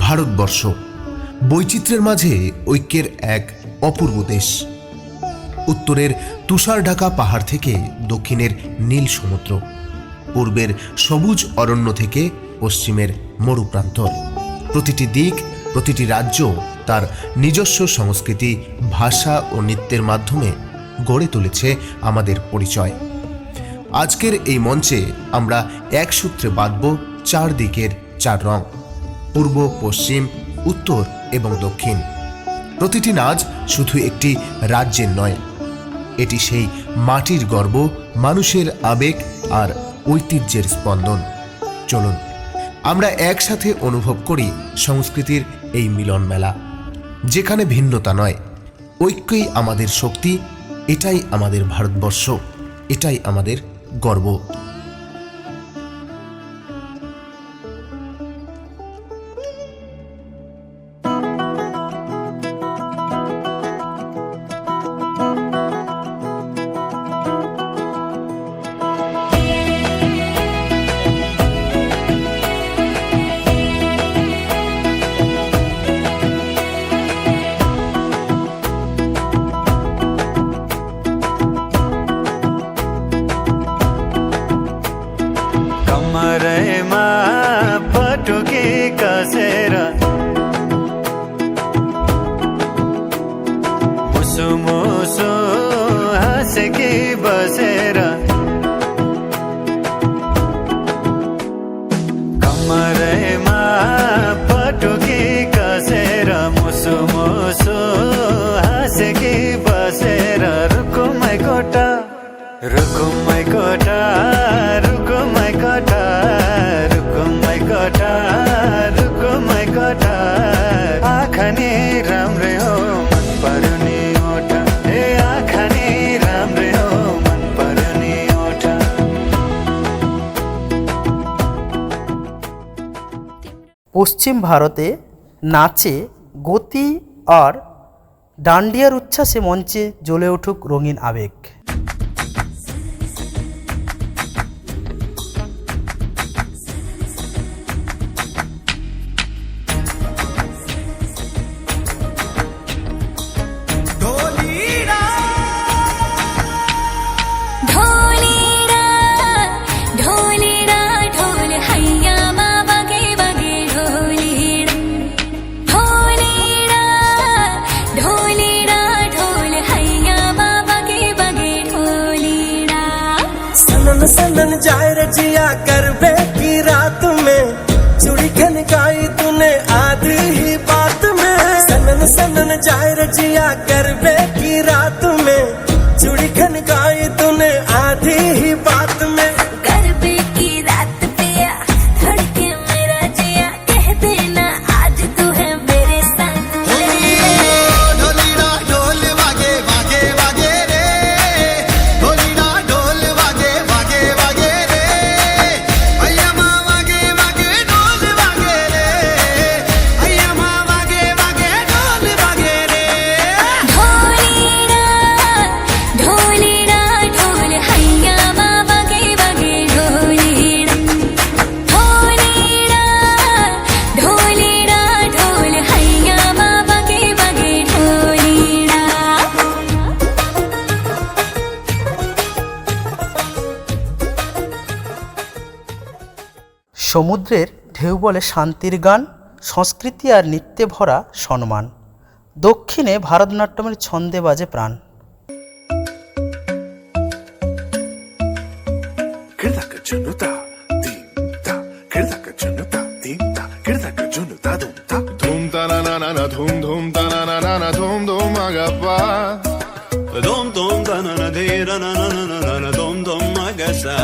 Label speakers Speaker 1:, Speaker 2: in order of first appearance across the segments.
Speaker 1: ভারতবর্ষ বৈচিত্র্যের মাঝে ঐক্যের এক অপূর্ব দেশ। উত্তরের তুষার ঢাকা পাহাড় থেকে দক্ষিণের নীল সমুদ্র, পূর্বের সবুজ অরণ্য থেকে পশ্চিমের মরুপ্রান্তর, প্রতিটি দিক, প্রতিটি রাজ্য তার নিজস্ব সংস্কৃতি, ভাষা ও নৃত্যের মাধ্যমে গড়ে তুলেছে আমাদের পরিচয়। আজকের এই মঞ্চে আমরা এক সূত্রে বাঁধব চার দিকের চার রং, পূর্ব, পশ্চিম, উত্তর এবং দক্ষিণ। প্রতিটি নাচ শুধু একটি রাজ্যের নয়, এটি সেই মাটির গর্ব, মানুষের আবেগ আর ঐতিহ্যের স্পন্দন। চলুন আমরা একসাথে অনুভব করি সংস্কৃতির এই মিলন মেলা, যেখানে ভিন্নতা নয়, ঐক্যই আমাদের শক্তি। এটাই আমাদের ভারতবর্ষ, এটাই আমাদের গর্ব।
Speaker 2: कमरेमा पटुकी कसेर मुसु मुसु हाँसेकी बसेर कमरेमा पटुकी कसेर मुसु मुसु हाँसेकी बसेर रुकुमै कोटा रुकुमै कोटा रुकुमै कोटा रुकुमै कोटा रुकुमै कोटा आँखा नि राम्रै हो मन पर्यो नि ओठा, ए आँखा नि राम्रै हो मन पर्यो नि ओठा।
Speaker 3: পশ্চিম ভারতে নাচে গতি আর ডান্ডিয়ার উচ্ছ্বাসে মঞ্চে জ্বলে উঠুক রঙিন আবেগ।
Speaker 4: सनन जाए रजिया करबे की रात में, चूड़ी खनकाई तूने आधी ही बात में। सनन सनन जाए रजिया करबे की रात में, चूड़ी खनकाई तूने आधी ही बात में।
Speaker 5: करबे की रात पे धड़के मेरा जिया, कह देना आज तू है मेरे संग।
Speaker 6: ढोलीना ढोल वागे वागे वागे रे, ढोलीना ढोल वागे वागे वागे रे, भैया माँ वागे वागे ढोल वागे रे, भैया माँ वागे वागे ढोल वागे रे।
Speaker 5: ढोलीना ढोलीना ढोल हैया बाबा के बगे ढोलीना, ढोलीना ढोलीना ढोल हैया बाबा के बगे ढोलीना।
Speaker 3: সমুদ্রের ঢেউ বলে শান্তির গান, সংস্কৃতি আর নৃত্যে ভরা সম্মান। দক্ষিণে ভারতনাট্যমের ছন্দে বাজে প্রাণ।
Speaker 7: Kirdaka junuta, dimta. Kirdaka junuta, dimta. Kirdaka junuta, dumta. Dum ta na na na na, dum dum ta na na na na, dum dum agappa. Dum dum ta na na de na na na na na na, dum dum agasa.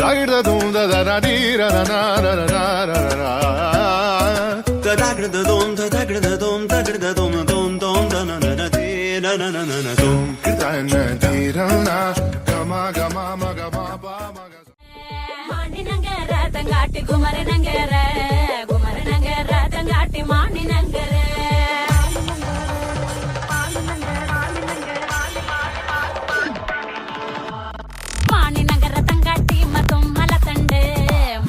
Speaker 7: Ragda dum da da da di ra na na na na na na na. Da da da dum da da da dum da da dum dum dum da na na na de na na na na na dum. Kirda na di ra na, gama gama ma gama ba ma ga.
Speaker 5: Mandi நங்கர தங்காட்டி குமர நங்கர, குமர நங்கர தங்காட்டி மாண்டி நங்கர. மாண்டி நங்கர தங்காட்டி மதும் மல தண்டு,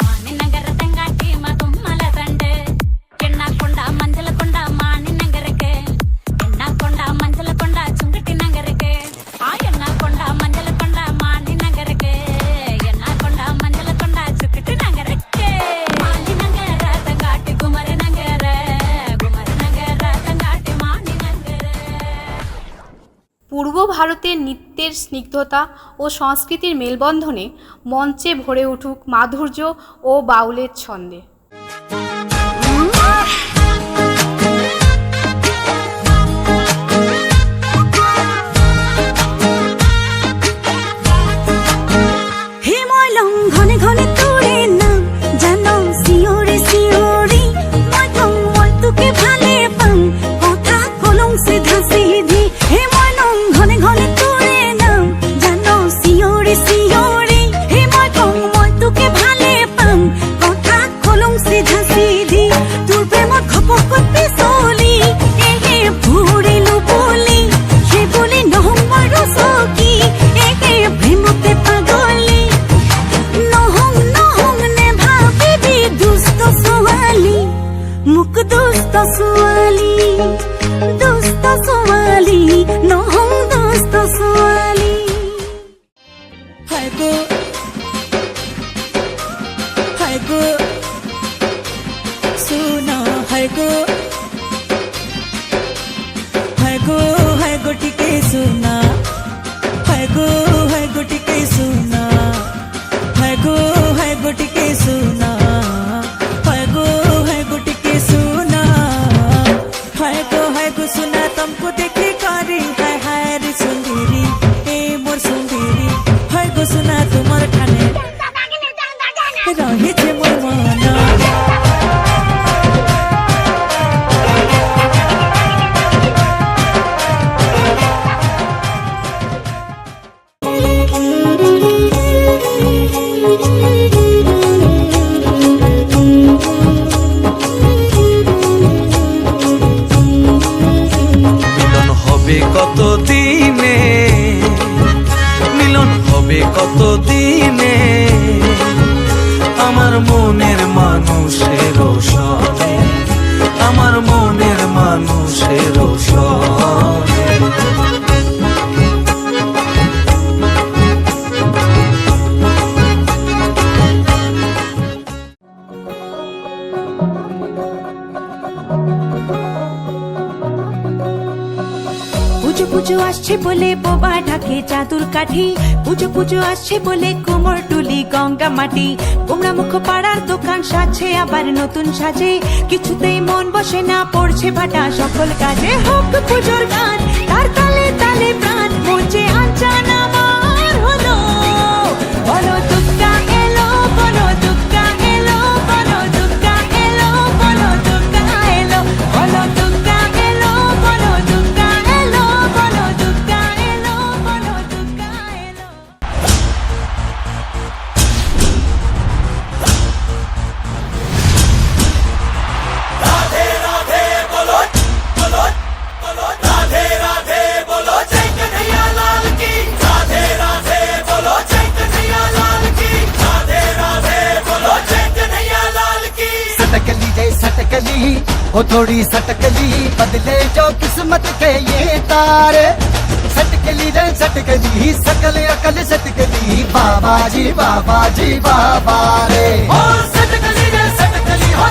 Speaker 5: மாண்டி நங்கர தங்காட்டி மதும் மல தண்டு.
Speaker 8: ভারতের নৃত্যের স্নিগ্ধতা ও সংস্কৃতির মেলবন্ধনে মঞ্চে ভরে উঠুক মাধুর্য ও বাউলের ছন্দে।
Speaker 5: ঘনে ঘনে তোরে নাম জানো সিওরে সিওরি ময়তং ময়তুকে ভালে পাং কথা কলং সিধা সিধি হে ময়নং ঘনে ঘনে তোরে নাম জানো সিওরে সিওরি হে ময়তং ময়তুকে ভালে পাং কথা কলং সিধা সিধি তোর প্রেমত খপকত পিছলি এহে ভুৰিলো বুলি সেই বুলি নহম মই ৰচকি এহে প্ৰেমতে পাগলি মুখ দুষ্ট ছোৱালী নহং দুষ্ট ছোৱালী হাই গো সোনা হাই গো টিকে সোনা হাই গো টিকে সোনা হাই গো টিকে সোনা सुना तुमको देखे कारी हाय हाय रे सुंदरी ए मोर सुंदरी हाय गो सुना तुम्हार ठाने रहे छे मोर मना
Speaker 2: কত দিনে মিলন হবে কত দিনে আমার মনের মানুষের সনে আমার মনের মানুষের সনে
Speaker 5: পুজো আসছে বলে বোবা ঢাকে চাদুর কাঠি পুজো আসছে বলে কোমর টুলি গঙ্গা মাটি গোমরা মুখ পাড়ার দোকান সাজছে আবার নতুন সাজে কিছুতেই মন বসে না পড়ছে ভাটা সকল কাজে হোক পুজোর গান তার তালে তালে প্রাণ মঞ্চে আচান আমার হলো বলো দুর্গা এলো বলো দুর্গা এলো বলো দুর্গা এলো বলো দুর্গা এলো বলো দুর্গা এলো বলো দুর্গা এলো বলো দুর্গা এলো বলো দুর্গা এলো
Speaker 4: রাধে রাধে বলো বলো বলো রাধে রাধে বলো জয় কन्हैया लाल की राधे राधे बोलो जय कन्हैया लाल की राधे राधे बोलो जय कन्हैया लाल की
Speaker 6: सटकली जय सटकली हो थोड़ी सटकली बदले जो किस्मत के ये तारे सटकली रे सटकली सकल अकल सटकली बाबा जी बाबा रे
Speaker 4: ओ सटकली रे सटकली हो